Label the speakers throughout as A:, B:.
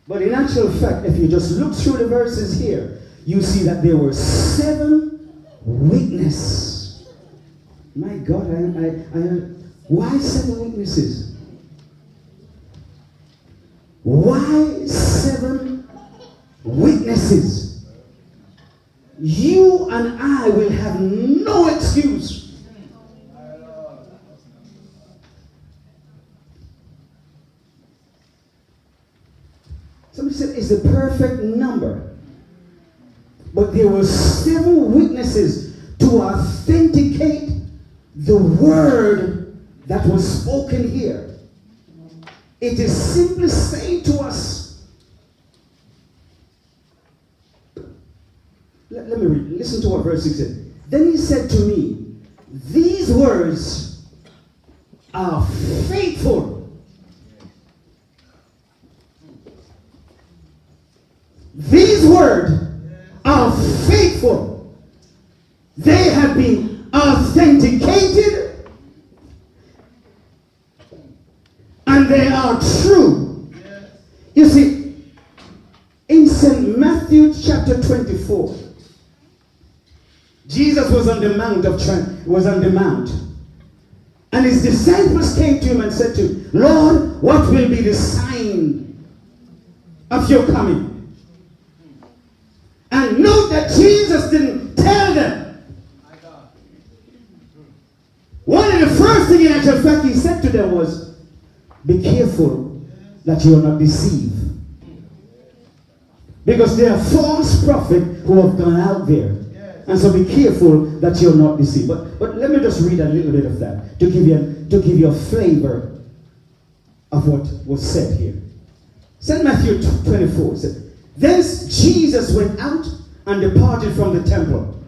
A: But in actual fact, if you just look through the verses here, you see that there were 7 witnesses. My God, why 7 witnesses? Why 7 witnesses? You and I will have no excuse. Somebody said it's the perfect number. But there were 7 witnesses to authenticate the word that was spoken here. It is simply saying to us, let me read. Listen to what verse 6 said. Then he said to me, these words are faithful. These words are faithful. They have been authenticated and they are true. You see, in St. Matthew chapter 24, Jesus was on the mount and his disciples came to him and said to him, Lord, what will be the sign of your coming? And note that Jesus didn't tell them. One of the first things in actual fact he said to them was, be careful that you are not deceived. Because there are false prophets who have gone out there. And so be careful that you're not deceived. But let me just read a little bit of that to give you a flavor of what was said here. St. Matthew 24 said, then Jesus went out and departed from the temple.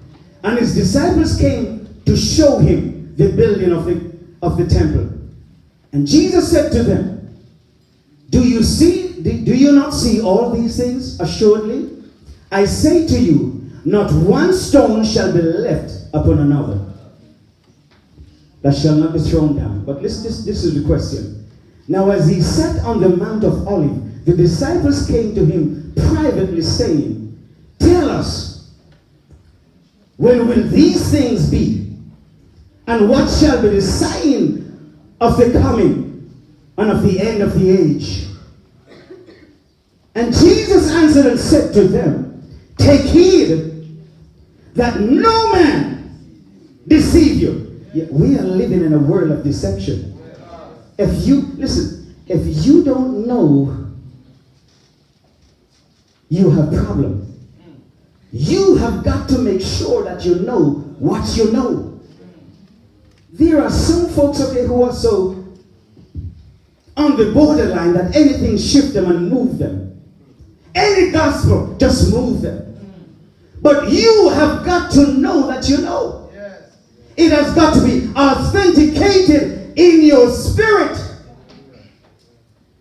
A: And his disciples came to show him the building of the temple. And Jesus said to them, do you not see all these things? Assuredly, I say to you, not one stone shall be left upon another that shall not be thrown down. But this is the question. Now as he sat on the Mount of Olives, the disciples came to him privately saying, tell us, when will these things be? And what shall be the sign of the coming and of the end of the age? And Jesus answered and said to them, take heed that no man deceive you. Yet we are living in a world of deception. If you don't know, you have problem. You have got to make sure that you know what you know. There are some folks who are so on the borderline that anything shift them and move them. Any gospel just move them. But you have got to know that you know. It has got to be authenticated in your spirit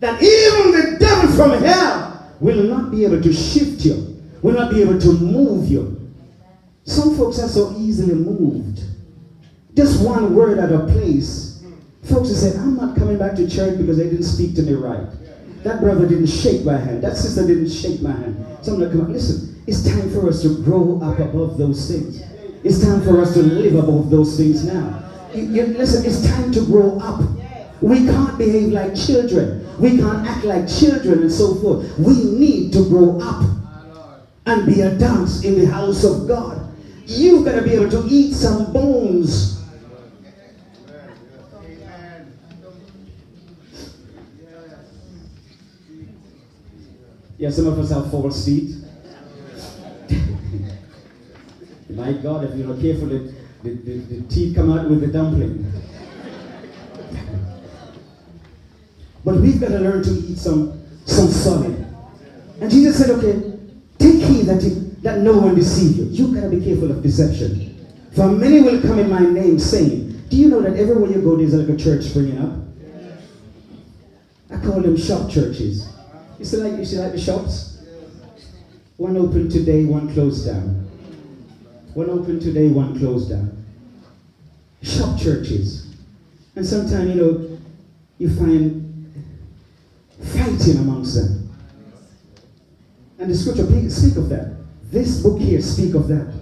A: that even the devil from hell will not be able to shift you, will not be able to move you. Some folks are so easily moved. Just one word at a place, folks have said, I'm not coming back to church because they didn't speak to me right. That brother didn't shake my hand. That sister didn't shake my hand. So I'm like, come on, listen, it's time for us to grow up above those things. It's time for us to live above those things now. Listen, it's time to grow up. We can't behave like children. We can't act like children and so forth. We need to grow up and be adults in the house of God. You've got to be able to eat some bones. Yeah, some of us have false teeth. My God, if you're not careful, the teeth come out with the dumpling. But we've got to learn to eat some solid. And Jesus said, okay, take heed that no one deceive you. You've got to be careful of deception. For many will come in my name saying, do you know that everywhere you go there's like a church springing up? I call them shop churches. You see like the shops? One open today, one closed down. One open today, one closed down. Shop churches. And sometimes, you find fighting amongst them. And the scripture speak of that. This book here speak of that.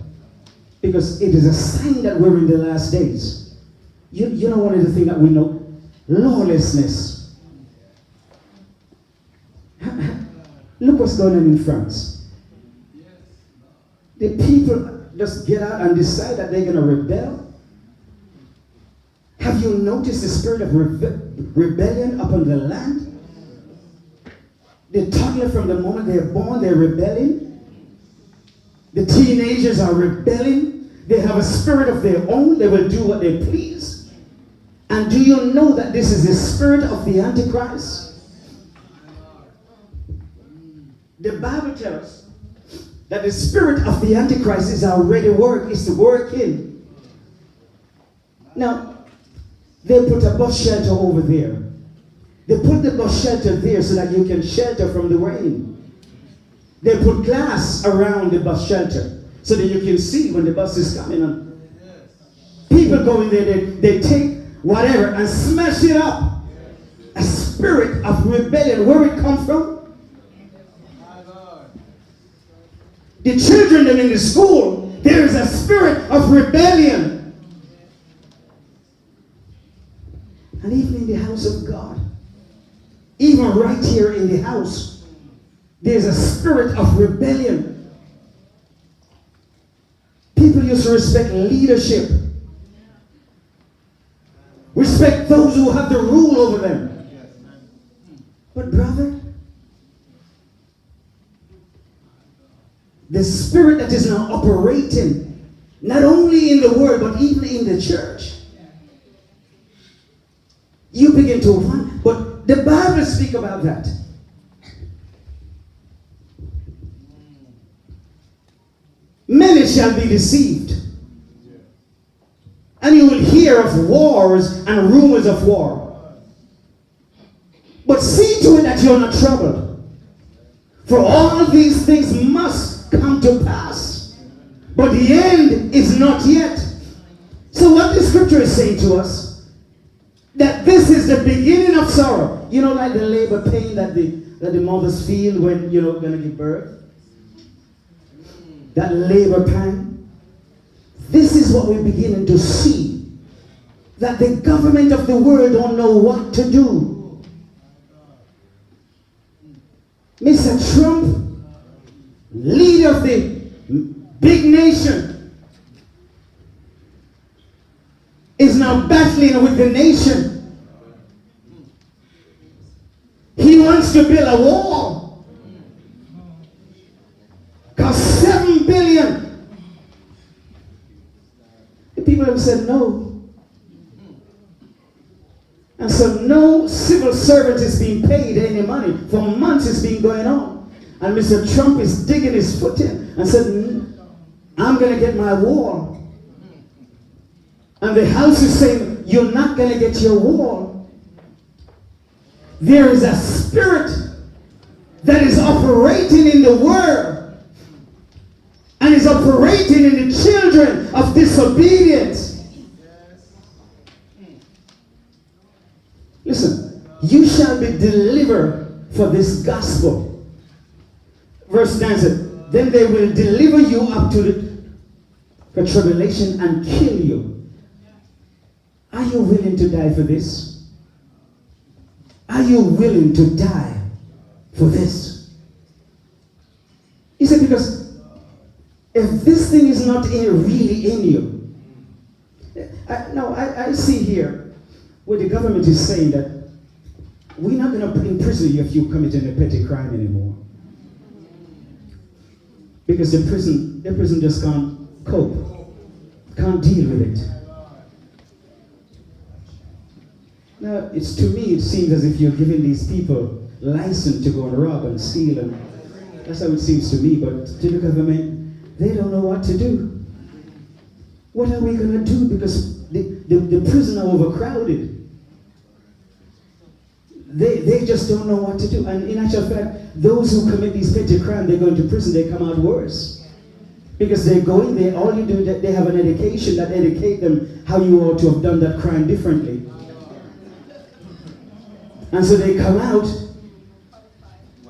A: Because it is a sign that we're in the last days. You know one of the things that we know? Lawlessness. Look what's going on in France. The people just get out and decide that they're going to rebel. Have you noticed the spirit of rebellion upon the land? The toddler, from the moment they're born, they're rebelling. The teenagers are rebelling. They have a spirit of their own. They will do what they please. And do you know that this is the spirit of the Antichrist? The Bible tells us that the spirit of the Antichrist is already working. Now, they put a bus shelter over there. They put the bus shelter there so that you can shelter from the rain. They put glass around the bus shelter so that you can see when the bus is coming on. People go in there, they take whatever and smash it up. A spirit of rebellion. Where it come from? The children that in the school, there is a spirit of rebellion. And even in the house of God, even right here in the house, there's a spirit of rebellion. People used to respect leadership. Respect those who have the rule over them. But brother, the spirit that is now operating, not only in the world, but even in the church, you begin to wonder. But the Bible speaks about that. Many shall be deceived. And you will hear of wars and rumors of war. But see to it that you're not troubled. For all these things must come to pass. But the end is not yet. So what the scripture is saying to us, that this is the beginning of sorrow. You know, like the labor pain that the mothers feel when, you know, going to give birth. That labor pain. This is what we're beginning to see. That the government of the world don't know what to do. Mr. Trump, leader of the big nation, is now battling with the nation. He wants to build a wall. Cost $7 billion. The people have said no. And so no civil servant is being paid any money. For months it's been going on. And Mr. Trump is digging his foot in and said, I'm going to get my wall. And the house is saying, you're not going to get your wall. There is a spirit that is operating in the world and is operating in the children of disobedience. Listen, you shall be delivered for this gospel. Verse 9 said, then they will deliver you up to the tribulation and kill you. Are you willing to die for this? Are you willing to die for this? He said, because if this thing is not really in you. I see here where the government is saying that we're not going to imprison you if you commit a petty crime anymore. Because the prison just can't cope, can't deal with it. Now, to me, it seems as if you're giving these people license to go and rob and steal, and that's how it seems to me. But to the government, they don't know what to do. What are we going to do? Because the prisons are overcrowded. They just don't know what to do. And in actual fact, those who commit these petty crimes, they go into prison, they come out worse. Because they go in there, all you do, they have an education that educate them how you ought to have done that crime differently. And so they come out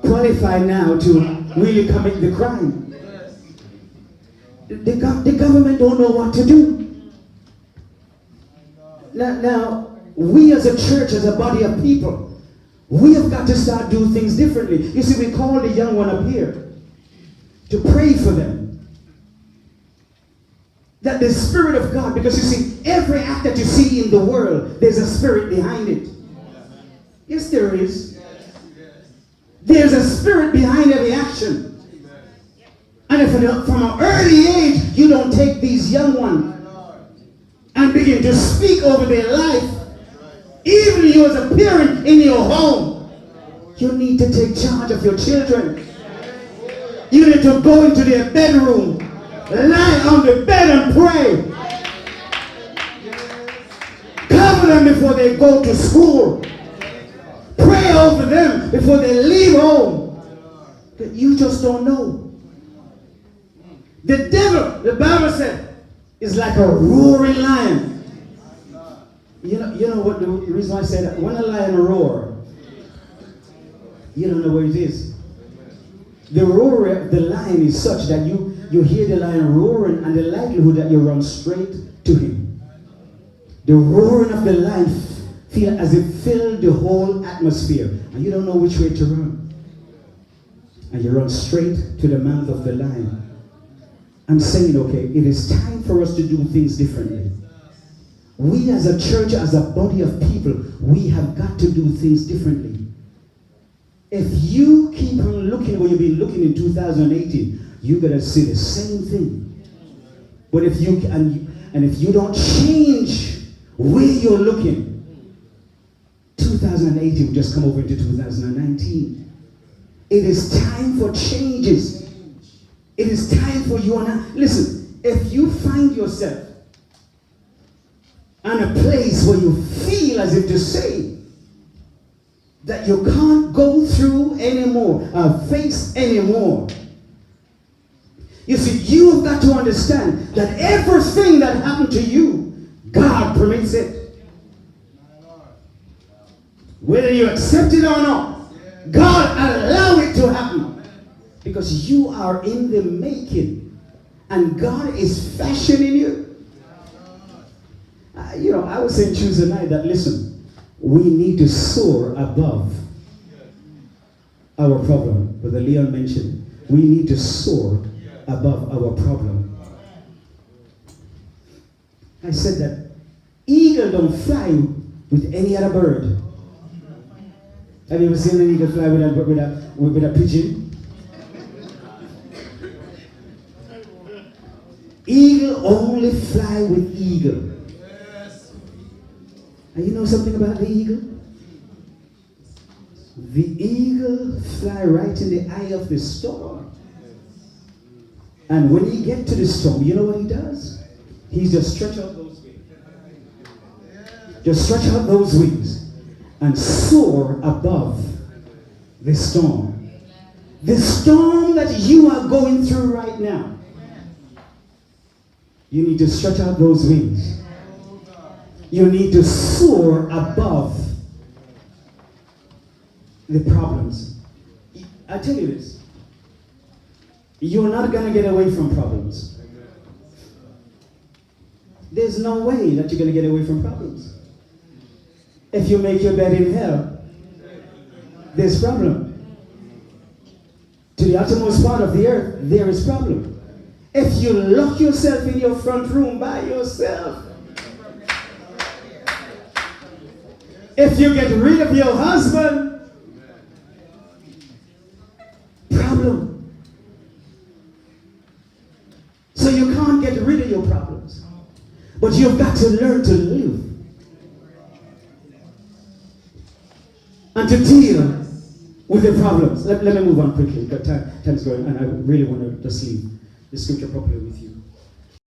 A: qualified qualified now to really commit the crime. The government don't know what to do. Now, we as a church, as a body of people, we have got to start doing things differently. You see, we call the young one up here to pray for them. That the Spirit of God, because you see, every act that you see in the world, there's a spirit behind it. Yes, there is. There's a spirit behind every action. And if from an early age, you don't take these young ones and begin to speak over their life, even you as a parent in your home, you need to take charge of your children. You need to go into their bedroom, lie on the bed and pray. Cover them before they go to school. Pray over them before they leave home. You just don't know. The devil, the Bible said, is like a roaring lion. You know what the reason why I say that? When a lion roars, you don't know where it is. The roar of the lion is such that you hear the lion roaring, and the likelihood that you run straight to him. The roaring of the lion feel as it filled the whole atmosphere, and you don't know which way to run. And you run straight to the mouth of the lion. I'm saying, okay, it is time for us to do things differently. We as a church, as a body of people, we have got to do things differently. If you keep on looking where you've been looking in 2018, you're going to see the same thing. But if you and if you don't change where you're looking, 2018 will just come over into 2019. It is time for changes. It is time for you and I. Listen, if you find yourself in a place where you feel as if to say that you can't go through anymore, face anymore. You see, you've got to understand that everything that happened to you, God permits it. Whether you accept it or not, God allow it to happen. Because you are in the making. And God is fashioning you. I was saying Tuesday night that, listen, we need to soar above our problem. Brother Leon mentioned, we need to soar above our problem. I said that eagle don't fly with any other bird. Have you ever seen an eagle fly with a pigeon? Eagle only fly with eagle. And you know something about the eagle? The eagle fly right in the eye of the storm. And when he gets to the storm, you know what he does? He just stretch out those wings. Just stretch out those wings and soar above the storm. The storm that you are going through right now. You need to stretch out those wings. You need to soar above the problems. I tell you this. You're not going to get away from problems. There's no way that you're going to get away from problems. If you make your bed in hell, there's problem. To the uttermost part of the earth, there is problem. If you lock yourself in your front room by yourself, if you get rid of your husband, problem. So you can't get rid of your problems. But you've got to learn to live. And to deal with the problems. Let me move on quickly, because time's going, and I really want to just leave the scripture properly with you.